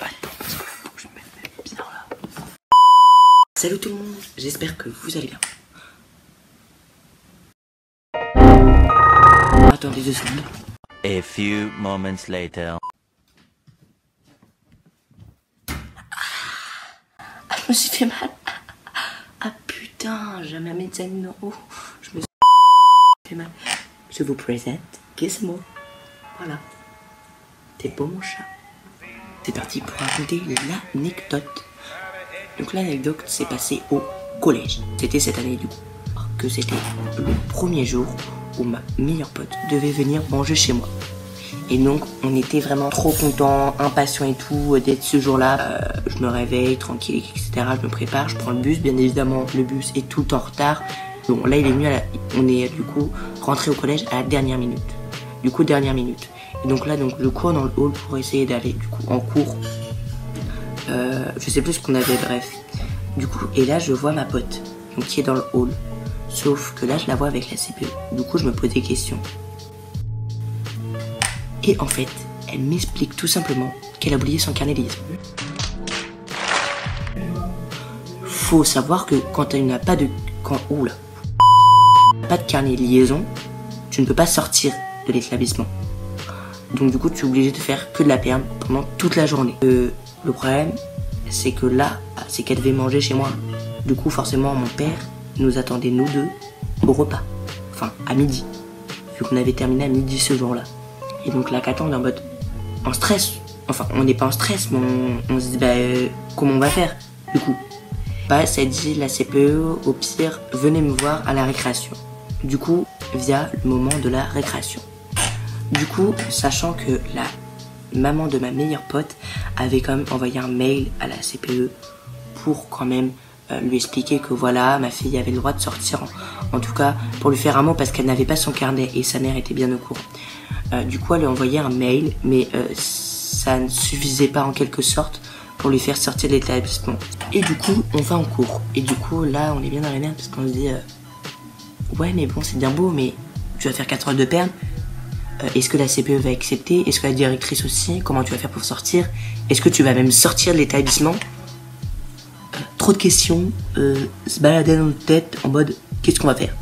Attends, parce que faut que je me mette bien là. Salut tout le monde, j'espère que vous allez bien. Attendez 2 secondes. A few moments later. Ah, je me suis fait mal. Ah putain, j'ai ma médecine neuro. Je me suis fait mal. Je vous présente Gizmo. Voilà. T'es beau mon chat. C'est parti pour raconter l'anecdote. Donc l'anecdote s'est passée au collège. C'était cette année du coup. Que c'était le premier jour où ma meilleure pote devait venir manger chez moi. Et donc on était vraiment trop contents, impatients et tout d'être ce jour-là. Je me réveille tranquille, etc. Je me prépare, je prends le bus. Bien évidemment, le bus est tout en retard. Bon, là il est venu on est du coup rentré au collège à la dernière minute. Du coup, dernière minute. Et donc là, je cours dans le hall pour essayer d'aller du coup en cours. Je sais plus ce qu'on avait, bref. Du coup, et là je vois ma pote donc, qui est dans le hall. Sauf que là je la vois avec la CPE. Du coup je me pose des questions. Et en fait, elle m'explique tout simplement qu'elle a oublié son carnet de liaison. Faut savoir que quand tu n'as pas de... pas de carnet de liaison, tu ne peux pas sortir de l'établissement. Donc du coup tu es obligé de faire que de la perme pendant toute la journée. Le problème, c'est que là, c'est qu'elle devait manger chez moi. Du coup forcément mon père nous attendait nous deux au repas. Enfin à midi. Vu qu'on avait terminé à midi ce jour-là. Et donc là qu'attend en mode en stress. Enfin on n'est pas en stress mais on se dit comment on va faire du coup. Ça dit la CPE au pire venez me voir à la récréation. Du coup via le moment de la récréation. Du coup sachant que la maman de ma meilleure pote avait quand même envoyé un mail à la CPE pour quand même lui expliquer que voilà, ma fille avait le droit de sortir, en tout cas pour lui faire un mot parce qu'elle n'avait pas son carnet et sa mère était bien au courant. Du coup elle lui a envoyé un mail mais ça ne suffisait pas en quelque sorte pour lui faire sortir de l'établissement. Et du coup on va en cours et du coup là on est bien dans la merde parce qu'on se dit ouais mais bon c'est bien beau mais tu vas faire 4 heures de perme. Est-ce que la CPE va accepter? Est-ce que la directrice aussi? Comment tu vas faire pour sortir? Est-ce que tu vas même sortir de l'établissement? Trop de questions se baladaient dans notre tête en mode qu'est-ce qu'on va faire?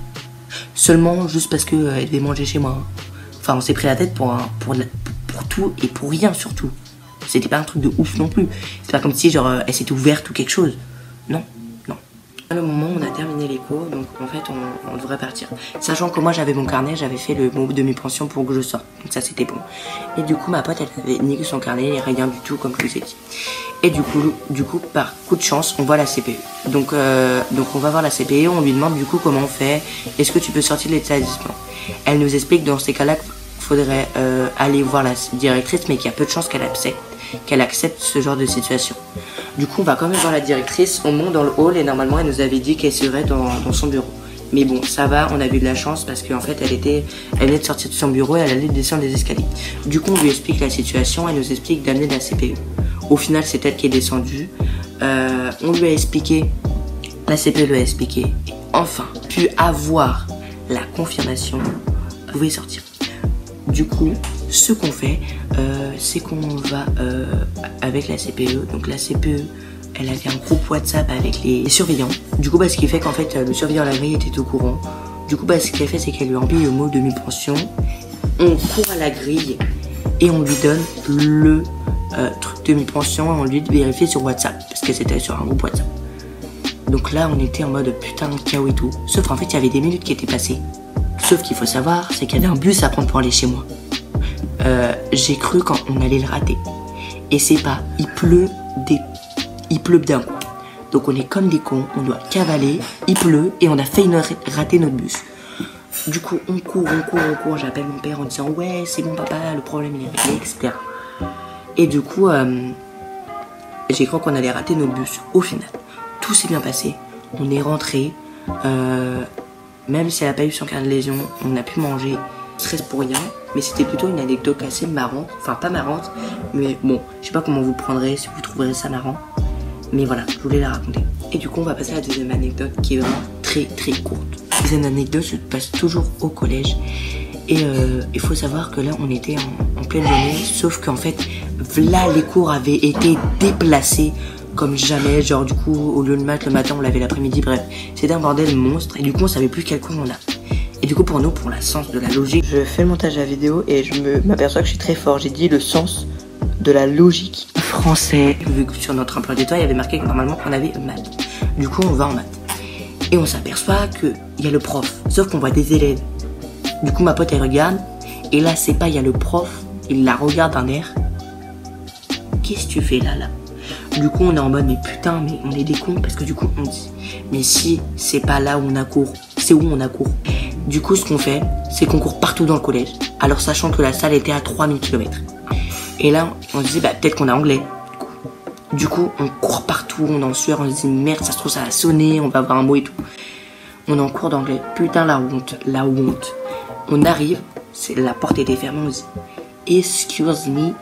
Seulement juste parce qu'elle devait manger chez moi. Enfin on s'est pris la tête pour tout et pour rien surtout. C'était pas un truc de ouf non plus. C'est pas comme si genre elle s'était ouverte ou quelque chose. Non, non. À le moment où on a terminé les cours, donc en fait on devrait partir. Sachant que moi j'avais mon carnet, j'avais fait le mot de mes pensions pour que je sorte. Donc ça c'était bon. Et du coup ma pote elle avait niqué son carnet, rien du tout comme je vous ai dit. Et du coup par coup de chance on voit la CPE. Donc on va voir la CPE, on lui demande du coup comment on fait, est-ce que tu peux sortir de l'établissement. Elle nous explique dans ces cas-là qu'il faudrait aller voir la directrice mais qu'il y a peu de chances qu'elle accepte ce genre de situation. Du coup on va quand même voir la directrice, on monte dans le hall et normalement elle nous avait dit qu'elle serait dans son bureau. Mais bon ça va, on a eu de la chance parce qu'en fait elle venait de sortir de son bureau et elle allait descendre les escaliers. Du coup on lui explique la situation, elle nous explique d'amener la CPE. Au final, c'est elle qui est descendue. On lui a expliqué, la CPE lui a expliqué. Et enfin, pu avoir la confirmation, vous pouvez sortir. Du coup, ce qu'on fait, c'est qu'on va avec la CPE. Donc la CPE, elle avait un groupe WhatsApp avec les surveillants. Du coup, ce qui fait qu'en fait, le surveillant à la grille était au courant. Du coup, ce qu'elle fait, c'est qu'elle lui envoie le mot demi-pension. On court à la grille et on lui donne le truc de mi-pension et on lui vérifier sur WhatsApp parce que c'était sur un groupe WhatsApp. Donc là on était en mode putain de chaos et tout. Sauf qu'en fait il y avait des minutes qui étaient passées. Sauf qu'il faut savoir c'est qu'il y avait un bus à prendre pour aller chez moi. J'ai cru quand on allait le rater. Et c'est pas, il pleut d'un coup. Donc on est comme des cons, on doit cavaler, il pleut et on a failli rater notre bus. Du coup on court, j'appelle mon père en disant ouais c'est bon papa, le problème il est réglé, etc. Et du coup, j'ai cru qu'on allait rater notre bus. Au final, tout s'est bien passé. On est rentré. Même si elle n'a pas eu son carnet de lésion, on a pu manger. Stress pour rien. Mais c'était plutôt une anecdote assez marrante. Enfin, pas marrante. Mais bon, je sais pas comment vous le prendrez, si vous trouverez ça marrant. Mais voilà, je voulais la raconter. Et du coup, on va passer à la deuxième anecdote qui est vraiment très très courte. La deuxième anecdote se passe toujours au collège. Et il faut savoir que là on était en pleine journée, sauf qu'en fait Là, les cours avaient été déplacés comme jamais. Genre, du coup, au lieu de maths le matin, on l'avait l'après-midi. Bref, c'était un bordel monstre. Et du coup, on savait plus quel cours on a. Et du coup, pour nous, pour la sens de la logique, je fais le montage de la vidéo et je m'aperçois que je suis très fort. J'ai dit le sens de la logique français. Vu que sur notre emploi du temps, il y avait marqué que normalement, on avait maths. Du coup, on va en maths. Et on s'aperçoit qu'il y a le prof. Sauf qu'on voit des élèves. Du coup, ma pote, elle regarde. Et là, c'est pas, il y a le prof. Il la regarde d'un air. Qu'est-ce que tu fais là? Du coup, on est en mode, mais putain, mais on est des cons. Parce que du coup, on dit, mais si c'est pas là où on a cours, c'est où on a cours? Du coup, ce qu'on fait, c'est qu'on court partout dans le collège. Alors, sachant que la salle était à 3000 km. Et là, on se dit, bah, peut-être qu'on a anglais. Du coup, on court partout, on est en sueur, on se dit, merde, ça se trouve, ça a sonné, on va avoir un mot et tout. On est en cours d'anglais. Putain, la honte, la honte. On arrive, la porte était fermée, on se dit, excuse me,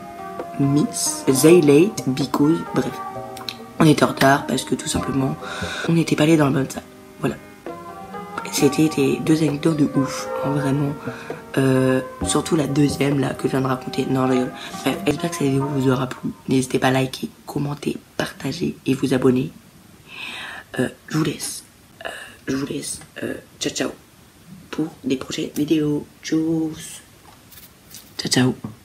miss, they late because, bref. On était en retard parce que tout simplement, on n'était pas allé dans la bonne salle. Voilà. C'était des 2 anecdotes de ouf, hein, vraiment. Surtout la deuxième là que je viens de raconter. Non, bref, j'espère que cette vidéo vous aura plu. N'hésitez pas à liker, commenter, partager et vous abonner. Je vous laisse. Ciao ciao pour des prochaines vidéos. Tchuss. Ciao ciao.